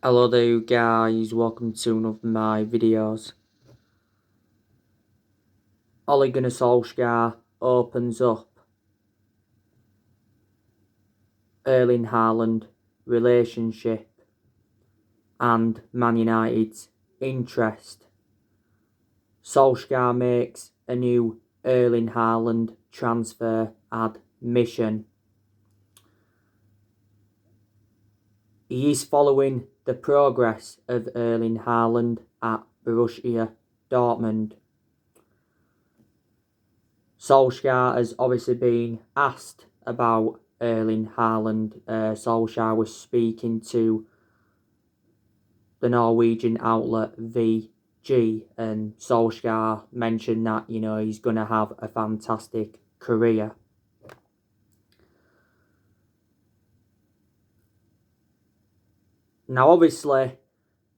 Hello there you guys, welcome to one of my videos. Ole Gunnar Solskjaer opens up Erling Halland relationship and Man United's interest. Solskjaer makes a new Erling Halland transfer admission. He is following the progress of Erling Halland at Borussia Dortmund. Solskjaer has obviously been asked about Erling Haaland. Solskjaer was speaking to the Norwegian outlet VG, and Solskjaer mentioned that, he's going to have a fantastic career. Now, obviously,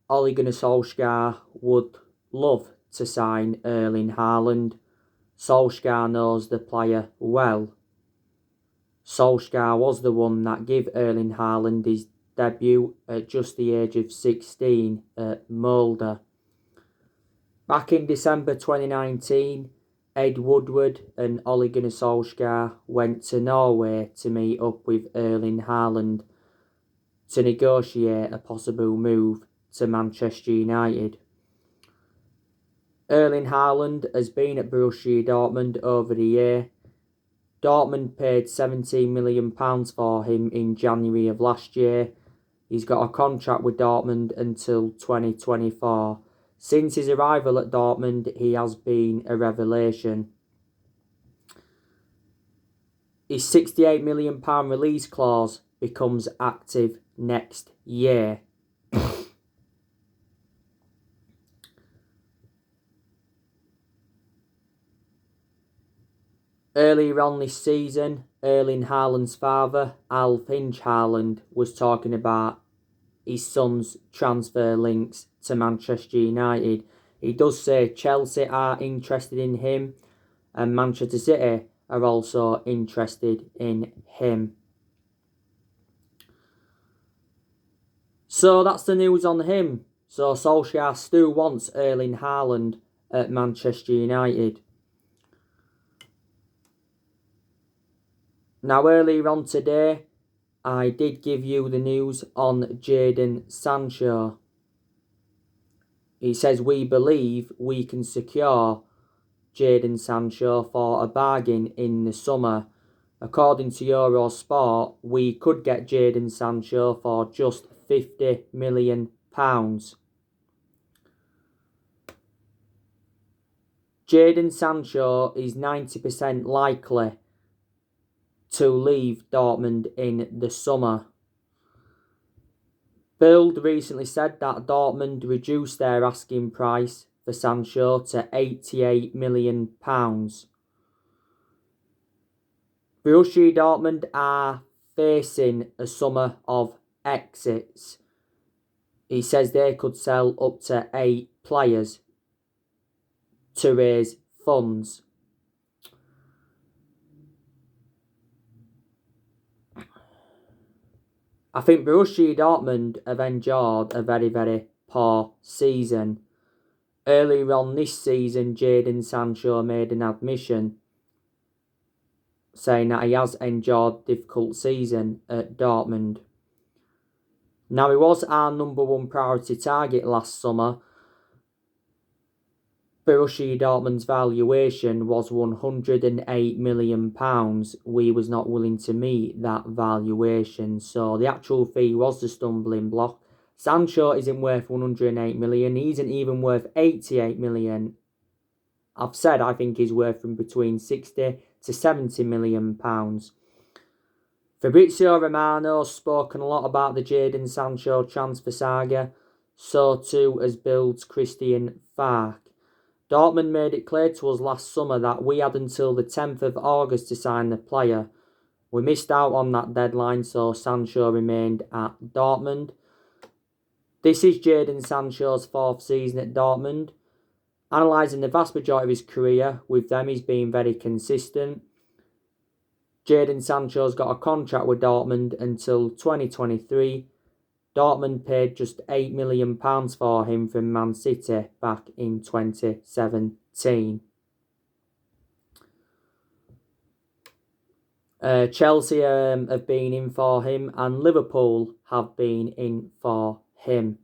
Ole Gunnar Solskjaer would love to sign Erling Haaland. Solskjaer knows the player well. Solskjaer was the one that gave Erling Haaland his debut at just the age of 16 at Molde. Back in December 2019, Ed Woodward and Ole Gunnar Solskjaer went to Norway to meet up with Erling Haaland to negotiate a possible move to Manchester United. Erling Haaland has been at Borussia Dortmund over the year. Dortmund paid £17 million for him in January of last year. He's got a contract with Dortmund until 2024. Since his arrival at Dortmund, he has been a revelation. His £68 million release clause becomes active next year. Earlier on this season, Erling Haaland's father, Alf Haaland, was talking about his son's transfer links to Manchester United. He does say Chelsea are interested in him and Manchester City are also interested in him. So that's the news on him. So Solskjaer still wants Erling Haaland at Manchester United. Now, earlier on today, I did give you the news on Jadon Sancho. He says, we believe we can secure Jadon Sancho for a bargain in the summer. According to Eurosport, we could get Jadon Sancho for just £50 million. Jadon Sancho is 90% likely to leave Dortmund in the summer. Bild recently said that Dortmund reduced their asking price for Sancho to £88 million. Borussia Dortmund are facing a summer of exits. He says they could sell up to 8 players to raise funds. I think Borussia Dortmund have endured a very, very poor season. Earlier on this season, Jadon Sancho made an admission saying that he has endured a difficult season at Dortmund. Now, he was our number one priority target last summer. Borussia Dortmund's valuation was £108 million. We was not willing to meet that valuation, so the actual fee was the stumbling block. Sancho isn't worth £108 million. He isn't even worth £88 million. I've said I think he's worth from between £60 to £70 million. Fabrizio Romano's spoken a lot about the Jadon Sancho transfer saga. So too has Bild's Christian Falk. Dortmund made it clear to us last summer that we had until the 10th of August to sign the player. We missed out on that deadline, so Sancho remained at Dortmund. This is Jadon Sancho's 4th season at Dortmund. Analysing the vast majority of his career with them, he's been very consistent. Jadon Sancho's got a contract with Dortmund until 2023. Dortmund paid just £8 million for him from Man City back in 2017. Chelsea have been in for him, and Liverpool have been in for him.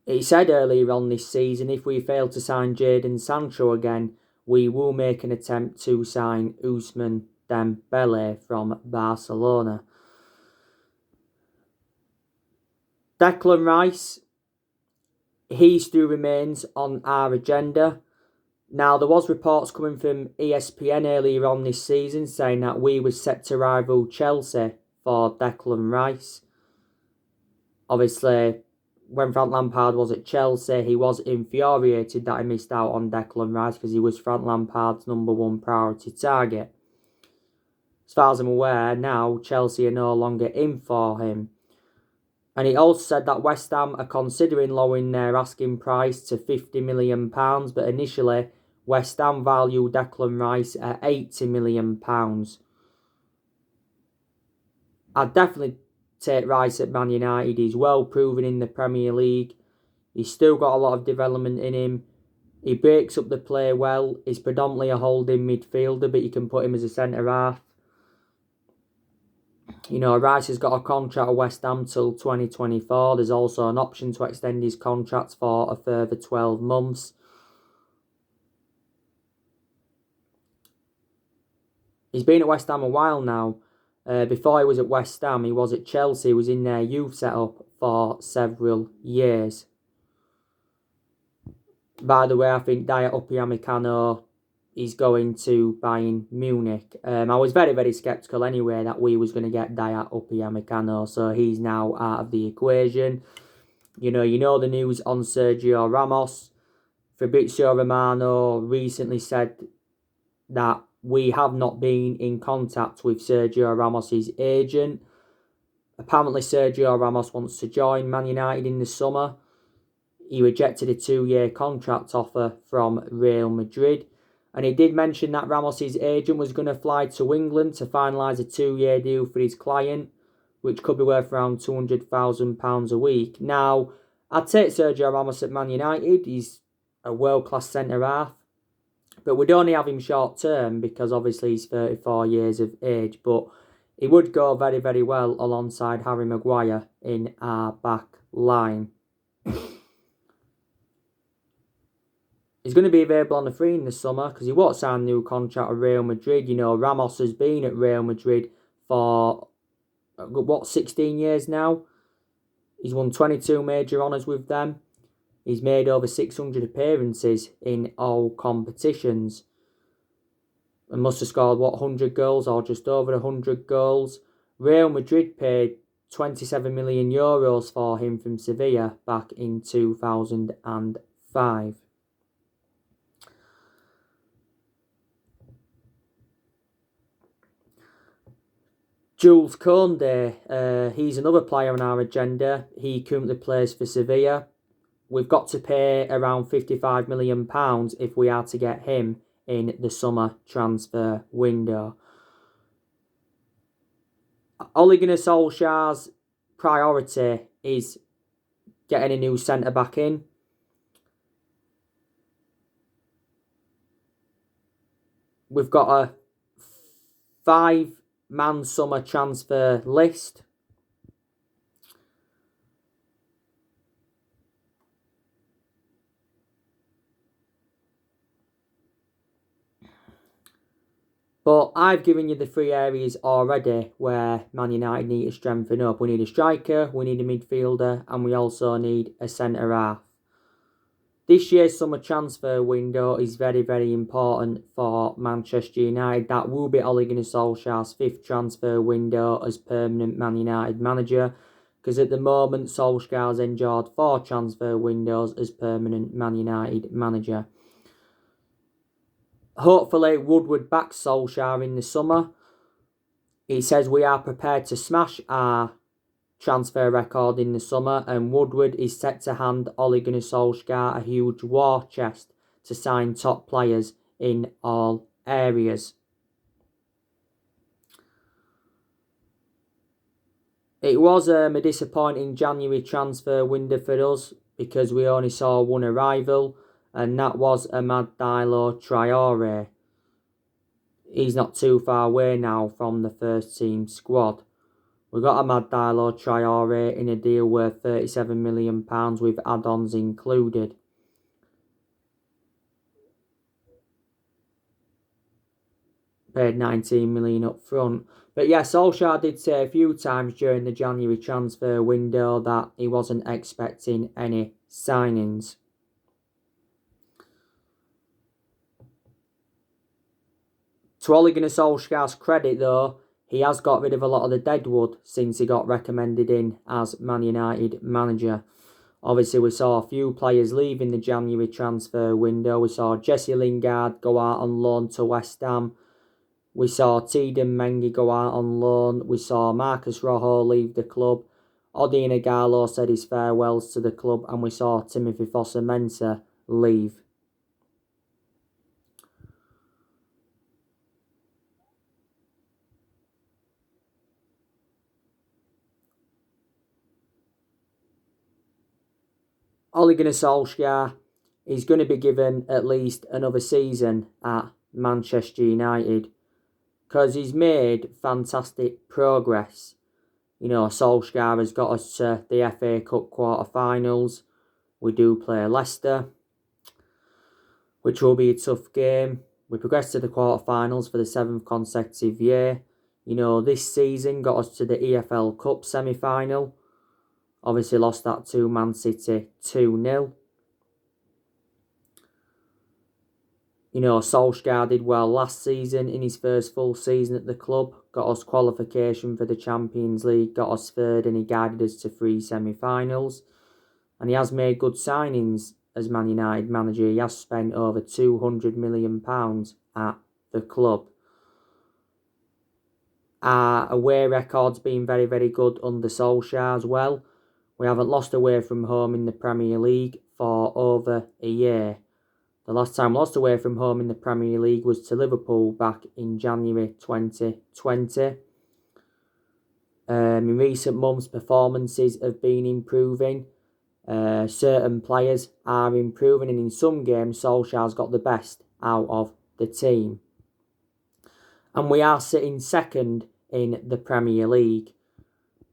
He said earlier on this season, if we fail to sign Jadon Sancho again, we will make an attempt to sign Ousmane Dembele from Barcelona. Declan Rice, he still remains on our agenda. Now, there was reports coming from ESPN earlier on this season saying that we were set to rival Chelsea for Declan Rice. Obviously, when Frank Lampard was at Chelsea, he was infuriated that he missed out on Declan Rice because he was Frank Lampard's #1 priority target. As far as I'm aware, now Chelsea are no longer in for him. And he also said that West Ham are considering lowering their asking price to £50 million, but initially West Ham valued Declan Rice at £80 million. I'd definitely take Rice at Man United. He's well proven in the Premier League. He's still got a lot of development in him. He breaks up the play well. He's predominantly a holding midfielder, but you can put him as a centre-half. You know, Rice has got a contract at West Ham till 2024. There's also an option to extend his contract for a further 12 months. He's been at West Ham a while now. Before he was at West Ham, he was at Chelsea. He was in their youth setup for several years. By the way, I think Dayot Upamecano is going to Bayern Munich. I was very, very sceptical anyway that we was going to get Dayot Upamecano, so he's now out of the equation. You know the news on Sergio Ramos. Fabrizio Romano recently said that we have not been in contact with Sergio Ramos' agent. Apparently Sergio Ramos wants to join Man United in the summer. He rejected a 2-year contract offer from Real Madrid. And he did mention that Ramos' agent was going to fly to England to finalise a 2-year deal for his client, which could be worth around £200,000 a week. Now, I'd take Sergio Ramos at Man United. He's a world-class centre-half. But we'd only have him short-term because obviously he's 34 years of age. But he would go very, very well alongside Harry Maguire in our back line. He's going to be available on the free in the summer because he won't sign a new contract with Real Madrid. You know, Ramos has been at Real Madrid for, 16 years now? He's won 22 major honours with them. He's made over 600 appearances in all competitions. And must have scored, 100 goals or just over 100 goals. Real Madrid paid €27 million for him from Sevilla back in 2005. Jules Koundé, he's another player on our agenda. He currently plays for Sevilla. We've got to pay around £55 million if we are to get him in the summer transfer window. Ole Gunnar Solskjaer's priority is getting a new centre-back in. We've got a 5-man summer transfer list. But I've given you the 3 areas already where Man United need to strengthen up. We need a striker, we need a midfielder, and we also need a centre-half. This year's summer transfer window is very, very important for Manchester United. That will be Ole Gunnar Solskjaer's 5th transfer window as permanent Man United manager. Because at the moment, Solskjaer's endured 4 transfer windows as permanent Man United manager. Hopefully, Woodward backs Solskjaer in the summer. He says we are prepared to smash our transfer record in the summer, and Woodward is set to hand Ole Gunnar Solskjaer a huge war chest to sign top players in all areas. It was a disappointing January transfer window for us because we only saw one arrival, and that was Amad Diallo Traore. He's not too far away now from the first team squad. We got Amad Diallo Traore in a deal worth £37 million with add-ons included. Paid £19 million up front. But yeah, Solskjaer did say a few times during the January transfer window that he wasn't expecting any signings. To Ole Gunnar Solskjaer's credit though, he has got rid of a lot of the deadwood since he got recommended in as Man United manager. Obviously, we saw a few players leaving the January transfer window. We saw Jesse Lingard go out on loan to West Ham. We saw Tiedemann Mengi go out on loan. We saw Marcus Rojo leave the club. Odion Ighalo said his farewells to the club. And we saw Timothy Fosu-Mensah leave. Ole Gunnar Solskjaer is going to be given at least another season at Manchester United because he's made fantastic progress. You know, Solskjaer has got us to the FA Cup quarter-finals. We do play Leicester, which will be a tough game. We progressed to the quarter-finals for the 7th consecutive year. You know, this season got us to the EFL Cup semi-final. Obviously lost that to Man City 2-0. You know, Solskjaer did well last season in his first full season at the club. Got us qualification for the Champions League, got us third, and he guided us to 3 semi-finals. And he has made good signings as Man United manager. He has spent over £200 million at the club. Our away record's been very, very good under Solskjaer as well. We haven't lost away from home in the Premier League for over a year. The last time we lost away from home in the Premier League was to Liverpool back in January 2020. In recent months, performances have been improving. Certain players are improving, and in some games, Solskjaer's got the best out of the team. And we are sitting second in the Premier League.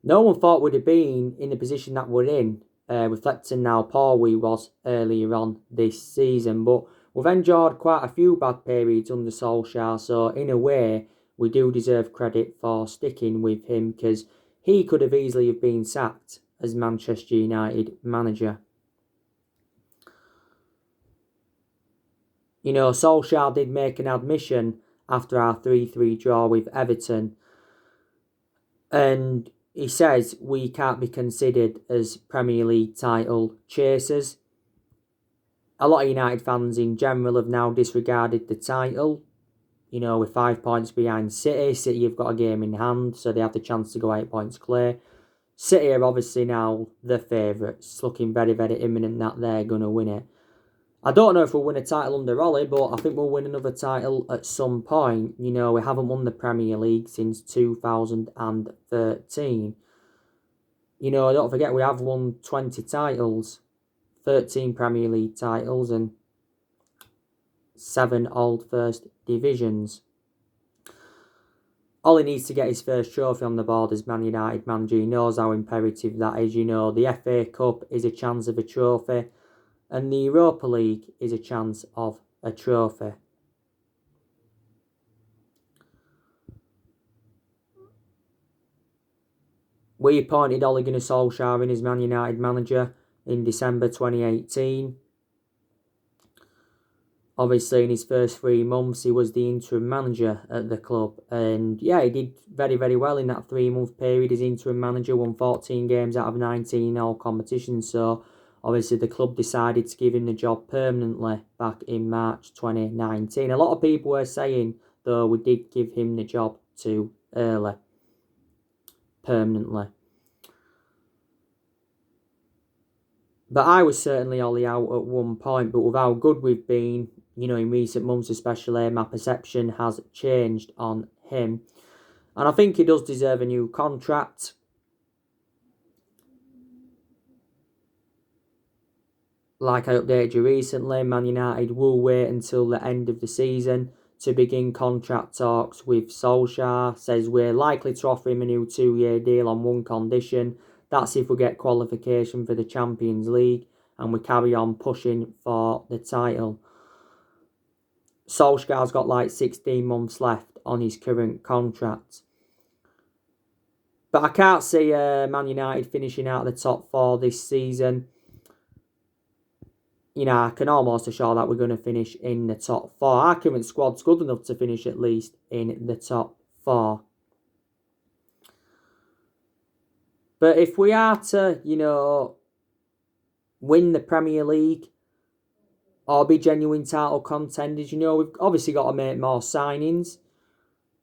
No one thought we'd have been in the position that we're in, reflecting how poor we was earlier on this season. But we've endured quite a few bad periods under Solskjaer, so in a way, we do deserve credit for sticking with him because he could have easily have been sacked as Manchester United manager. You know, Solskjaer did make an admission after our 3-3 draw with Everton, and he says we can't be considered as Premier League title chasers. A lot of United fans in general have now disregarded the title. You know, we're 5 points behind City. City have got a game in hand, so they have the chance to go 8 points clear. City are obviously now the favourites, looking very, very imminent that they're going to win it. I don't know if we'll win a title under Ollie, but I think we'll win another title at some point. You know, we haven't won the Premier League since 2013. You know, don't forget we have won 20 titles, 13 Premier League titles and 7 Old First Divisions. Ollie needs to get his first trophy on the board as Man United manager. He knows how imperative that is. You know, the FA Cup is a chance of a trophy, and the Europa League is a chance of a trophy. We appointed Ole Gunnar Solskjaer in as Man United manager in December 2018. Obviously, in his first 3 months, he was the interim manager at the club. And yeah, he did very, very well in that 3-month period as interim manager, won 14 games out of 19 in all competitions. So obviously, the club decided to give him the job permanently back in March 2019. A lot of people were saying, though, we did give him the job too early, permanently. But I was certainly Ollie out at one point, but with how good we've been, in recent months especially, my perception has changed on him. And I think he does deserve a new contract. Like I updated you recently, Man United will wait until the end of the season to begin contract talks with Solskjaer. Says we're likely to offer him a new 2-year deal on one condition. That's if we get qualification for the Champions League and we carry on pushing for the title. Solskjaer's got like 16 months left on his current contract. But I can't see Man United finishing out the top 4 this season. I can almost assure that we're going to finish in the top 4. Our current squad's good enough to finish at least in the top 4. But if we are to, win the Premier League or be genuine title contenders, we've obviously got to make more signings.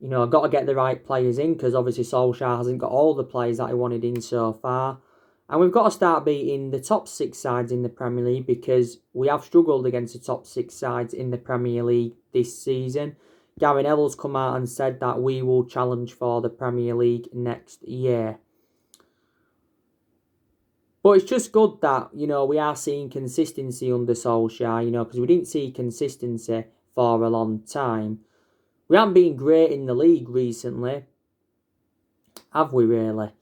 I've got to get the right players in because obviously Solskjaer hasn't got all the players that he wanted in so far. And we've got to start beating the top 6 sides in the Premier League because we have struggled against the top 6 sides in the Premier League this season. Gary Neville's come out and said that we will challenge for the Premier League next year. But it's just good that, we are seeing consistency under Solskjaer, because we didn't see consistency for a long time. We haven't been great in the league recently, have we really?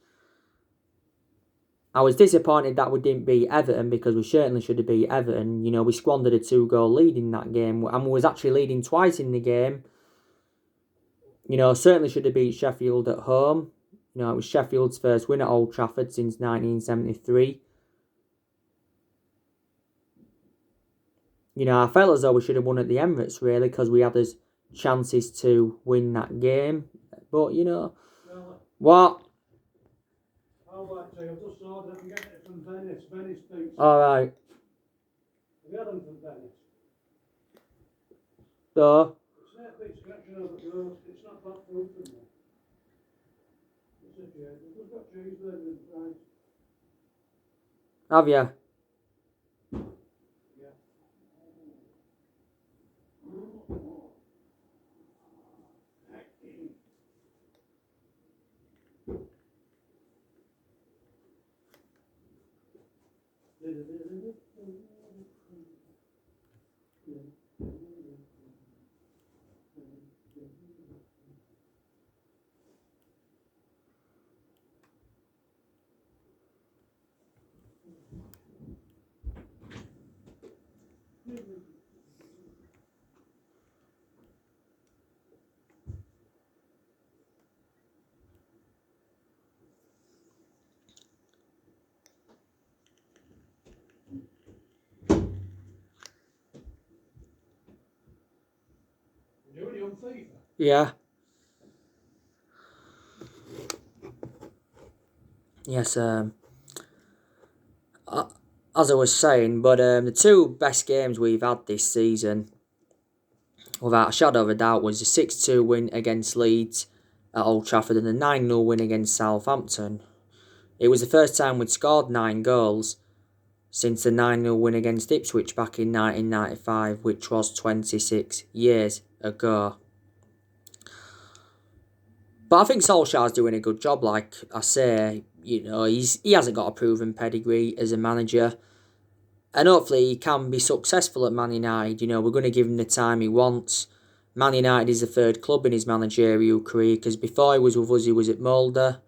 I was disappointed that we didn't beat Everton because we certainly should have beat Everton. We squandered a 2-goal lead in that game and we was actually leading twice in the game. Certainly should have beat Sheffield at home. It was Sheffield's first win at Old Trafford since 1973. I felt as though we should have won at the Emirates, really, because we had as chances to win that game. But, what? I've just ordered and get it from Venice. Venice Beach. Alright. Have you had them from Venice? So? It's not a big scratching over the road. It's not bad food from there. It's a cheese. We've got cheese there with rice. Have you? Yeah. Yeah. Yes, as I was saying, but the 2 best games we've had this season, without a shadow of a doubt, was the 6-2 win against Leeds at Old Trafford and the 9-0 win against Southampton. It was the first time we'd scored 9 goals since the 9-0 win against Ipswich back in 1995, which was 26 years ago. But I think Solskjaer's doing a good job, like I say. He hasn't got a proven pedigree as a manager. And hopefully he can be successful at Man United. We're going to give him the time he wants. Man United is the 3rd club in his managerial career because before he was with us, he was at Molde.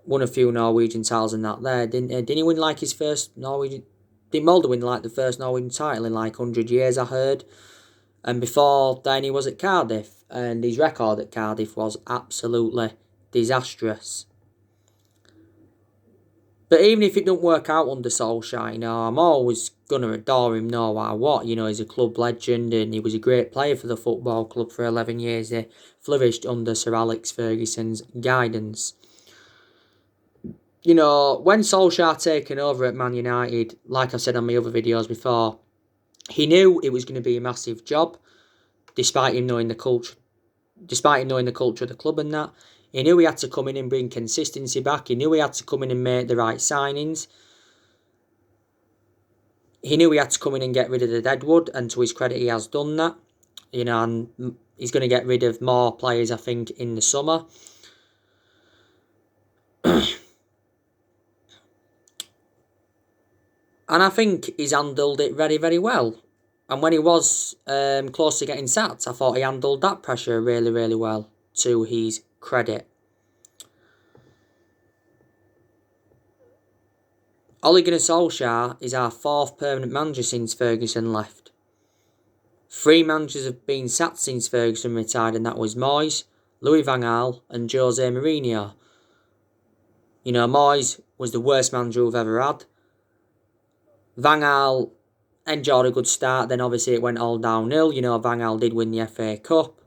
Won a few Norwegian titles and that there. Didn't he win like his first Norwegian... Didn't Molde win like the first Norwegian title in like 100 years, I heard? And before then he was at Cardiff. And his record at Cardiff was absolutely disastrous. But even if it don't work out under Solskjaer, I'm always going to adore him no matter what. He's a club legend and he was a great player for the football club for 11 years. He flourished under Sir Alex Ferguson's guidance. When Solskjaer taken over at Man United, like I said on my other videos before, he knew it was going to be a massive job, despite him knowing the culture of the club and that. He knew he had to come in and bring consistency back. He knew he had to come in and make the right signings. he knew he had to come in and get rid of the deadwood, and to his credit, he has done that. And he's going to get rid of more players, I think, in the summer. And I think he's handled it very, very well. And when he was close to getting sacked, I thought he handled that pressure really, really well, to his credit. Ole Gunnar Solskjaer is our 4th permanent manager since Ferguson left. 3 managers have been sacked since Ferguson retired, and that was Moyes, Louis van Gaal and Jose Mourinho. Moyes was the worst manager we've ever had. Van Gaal enjoyed a good start, then obviously it went all downhill. Van Gaal did win the FA Cup.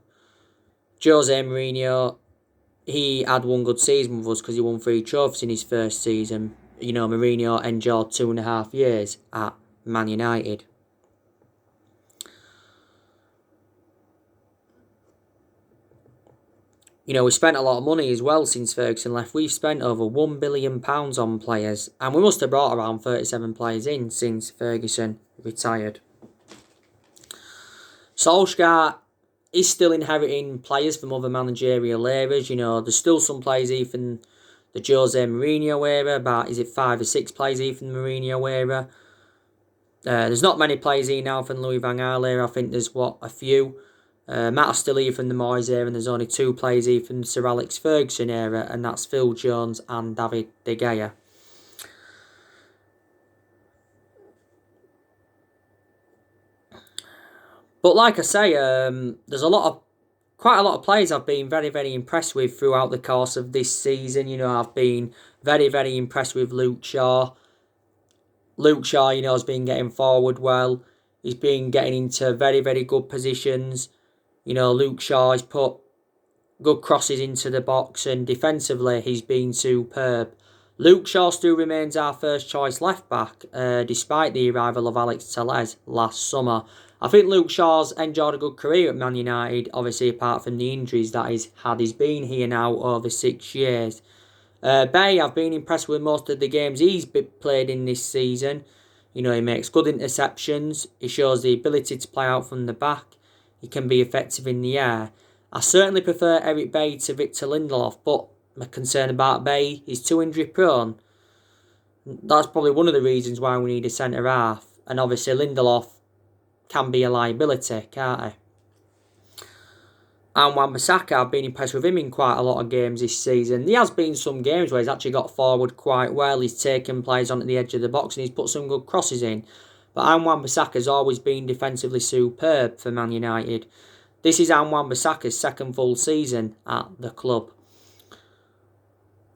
Jose Mourinho, he had one good season with us because he won 3 trophies in his first season. Mourinho enjoyed 2.5 years at Man United. We spent a lot of money as well since Ferguson left. We've spent over £1 billion on players. And we must have brought around 37 players in since Ferguson retired. Solskjaer is still inheriting players from other managerial eras. There's still some players even the Jose Mourinho era. About, is it 5 or 6 players even the Mourinho era? There's not many players here now from Louis van Gaal era. I think there's, a few. Matt still here from the Moyes era, and there's only 2 players here from the Sir Alex Ferguson era, and that's Phil Jones and David De Gea. But like I say, there's quite a lot of players I've been very, very impressed with throughout the course of this season. I've been very, very impressed with Luke Shaw. Luke Shaw, has been getting forward well. He's been getting into very, very good positions. Luke Shaw has put good crosses into the box, and defensively he's been superb. Luke Shaw still remains our first choice left back, despite the arrival of Alex Telles last summer. I think Luke Shaw's enjoyed a good career at Man United, obviously apart from the injuries that he's had. He's been here now over 6 years. Bay, I've been impressed with most of the games he's played in this season. He makes good interceptions. He shows the ability to play out from the back. He can be effective in the air. I certainly prefer Eric Bay to Victor Lindelof, but my concern about Bay is too injury prone. That's probably one of the reasons why we need a centre half. And obviously Lindelof can be a liability, can't he? And Wan-Bissaka, I've been impressed with him in quite a lot of games this season. There has been some games where he's actually got forward quite well. He's taken players onto the edge of the box and he's put some good crosses in. But Wan-Bissaka's always been defensively superb for Man United. This is Wan-Bissaka's 2nd full season at the club.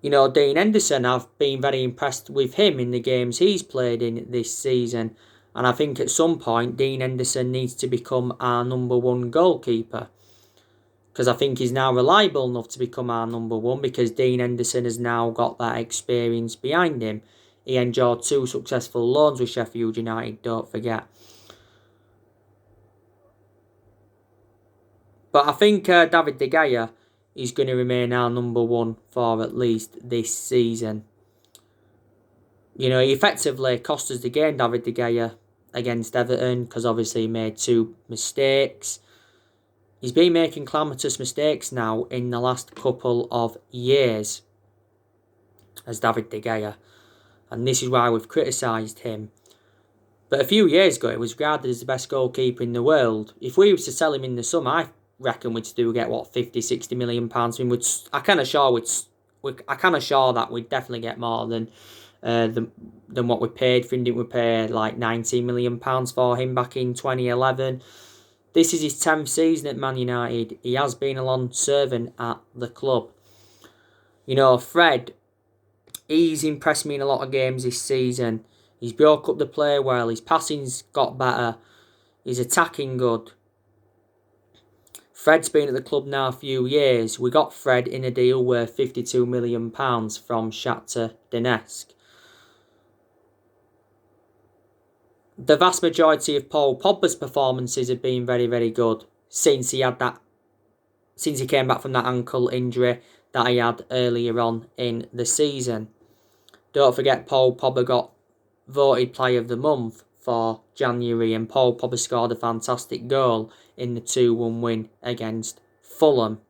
Dean Henderson, I've been very impressed with him in the games he's played in this season. And I think at some point, Dean Henderson needs to become our number 1 goalkeeper. Because I think he's now reliable enough to become our number 1, because Dean Henderson has now got that experience behind him. He enjoyed 2 successful loans with Sheffield United, don't forget. But I think David De Gea is going to remain our number 1 for at least this season. He effectively cost us the game, David De Gea, against Everton, because obviously he made 2 mistakes. He's been making calamitous mistakes now in the last couple of years as David De Gea. And this is why we've criticised him. But a few years ago, he was regarded as the best goalkeeper in the world. If we were to sell him in the summer, I reckon we'd still get, 50, 60 million pounds. I kind of sure that we'd definitely get more than what we paid for him. Didn't we pay like £19 million for him back in 2011? This is his 10th season at Man United. He has been a long servant at the club. Fred, he's impressed me in a lot of games this season. He's broke up the play well. His passing's got better. He's attacking good. Fred's been at the club now a few years. We got Fred in a deal worth £52 million from Shakhtar Donetsk. The vast majority of Paul Pogba's performances have been very, very good since he came back from that ankle injury that he had earlier on in the season. Don't forget, Paul Pogba got voted Player of the Month for January, and Paul Pogba scored a fantastic goal in the 2-1 win against Fulham.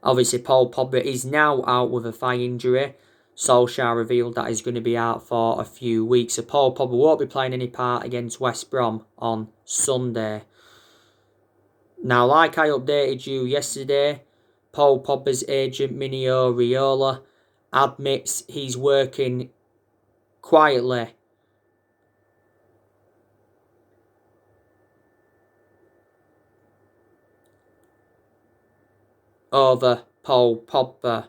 Obviously, Paul Pogba is now out with a thigh injury. Solskjaer revealed that he's going to be out for a few weeks. So Paul Pogba won't be playing any part against West Brom on Sunday. Now, like I updated you yesterday, Paul Pogba's agent Mino Raiola admits he's working quietly over Paul Pogba,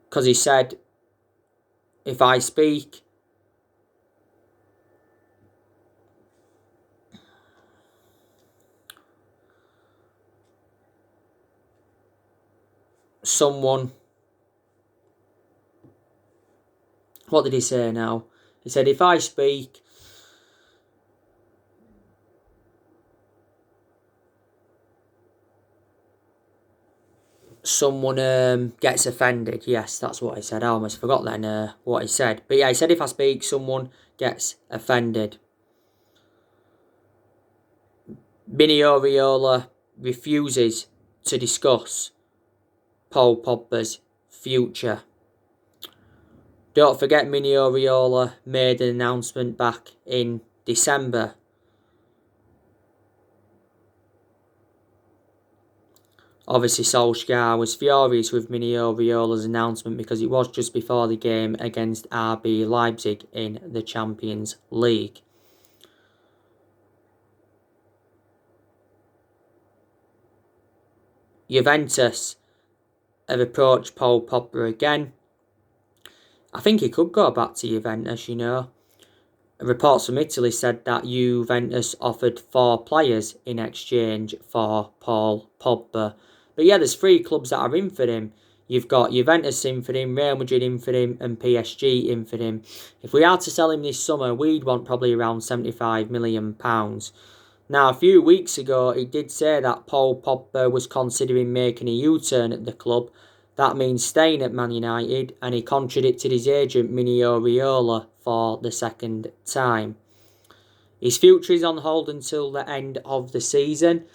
because he said, if I speak, someone, what did he say now? He said, if I speak, someone gets offended. Yes, that's what he said. I almost forgot then what he said. But yeah, he said if I speak, someone gets offended. Mino Raiola refuses to discuss Paul Pogba's future. Don't forget, Mino Raiola made an announcement back in December. Obviously, Solskjaer was furious with Mino Raiola's announcement because it was just before the game against RB Leipzig in the Champions League. Juventus have approached Paul Pogba again. I think he could go back to Juventus, you know. Reports from Italy said that Juventus offered 4 players in exchange for Paul Pogba. But yeah, there's 3 clubs that are in for him. You've got Juventus in for him, Real Madrid in for him, and PSG in for him. If we are to sell him this summer, we'd want probably around £75 million. Now, a few weeks ago, he did say that Paul Pogba was considering making a U-turn at the club. That means staying at Man United, and he contradicted his agent Mino Raiola for the second time. His future is on hold until the end of the season.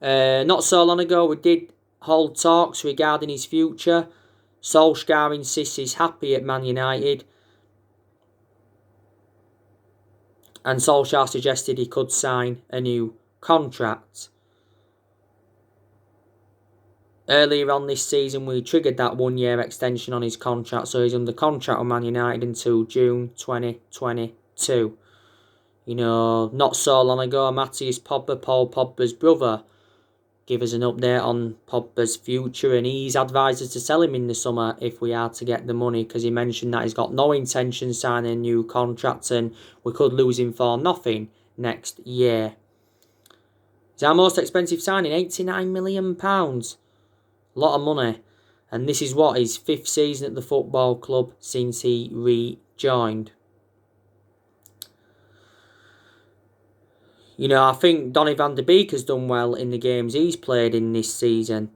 Not so long ago, we did hold talks regarding his future. Solskjaer insists he's happy at Man United, and Solskjaer suggested he could sign a new contract. Earlier on this season, we triggered that 1-year extension on his contract, so he's under contract with Man United until June 2022. You know, not so long ago, Matthias Pogba, Paul Pogba's brother, gave us an update on Pogba's future, and he's advised us to sell him in the summer if we are to get the money, because he mentioned that he's got no intention of signing a new contract and we could lose him for nothing next year. It's our most expensive signing, £89 million. A lot of money. And this is what, his 5th season at the football club since he rejoined. You know, I think Donny van der Beek has done well in the games he's played in this season.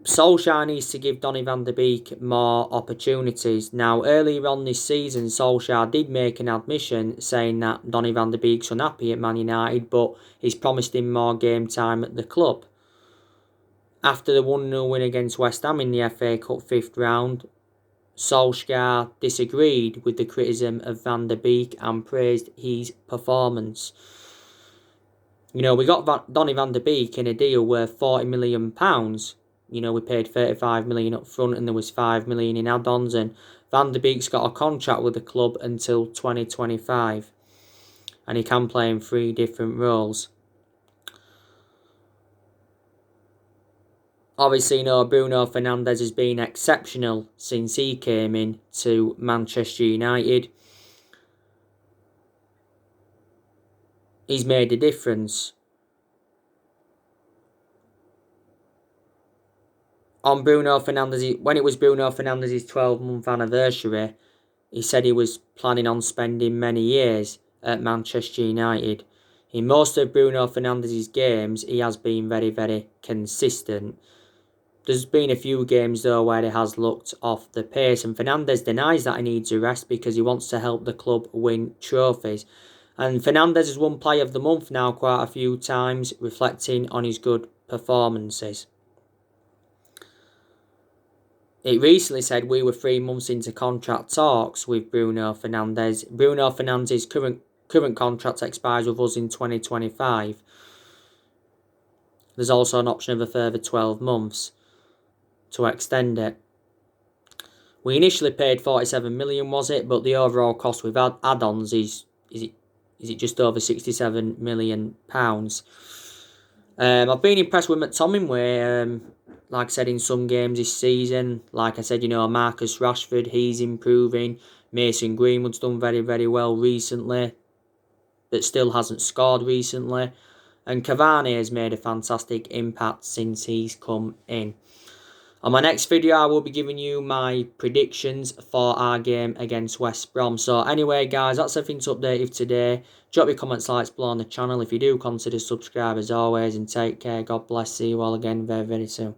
Solskjaer needs to give Donny van der Beek more opportunities. Now, earlier on this season, Solskjaer did make an admission saying that Donny van der Beek's unhappy at Man United, but he's promised him more game time at the club. After the 1-0 win against West Ham in the FA Cup 5th round, Solskjaer disagreed with the criticism of Van der Beek and praised his performance. You know, we got Donny van der Beek in a deal worth £40 million. You know, we paid £35 million up front and there was £5 million in add-ons, and Van der Beek's got a contract with the club until 2025. And he can play in 3 different roles. Obviously, you know, Bruno Fernandes has been exceptional since he came in to Manchester United. He's made a difference. On Bruno Fernandes, when it was Bruno Fernandes' 12-month anniversary, he said he was planning on spending many years at Manchester United. In most of Bruno Fernandes' games, he has been very, very consistent. There's been a few games though where he has looked off the pace, and Fernandes denies that he needs a rest because he wants to help the club win trophies. And Fernandes has won Player of the Month now quite a few times, reflecting on his good performances. It recently said we were 3 months into contract talks with Bruno Fernandes. Bruno Fernandes' current contract expires with us in 2025. There's also an option of a further 12 months to extend it. We initially paid 47 million, was it? But the overall cost with add-ons is it just over 67 million pounds. I've been impressed with McTominay. Like I said, in some games this season, like I said, Marcus Rashford, he's improving. Mason Greenwood's done very, very well recently, but still hasn't scored recently. And Cavani has made a fantastic impact since he's come in. On my next video, I will be giving you my predictions for our game against West Brom. So anyway, guys, that's everything to update you today. Drop your comments, likes below on the channel. If you do, consider subscribe as always. And take care. God bless. See you all again very, very soon.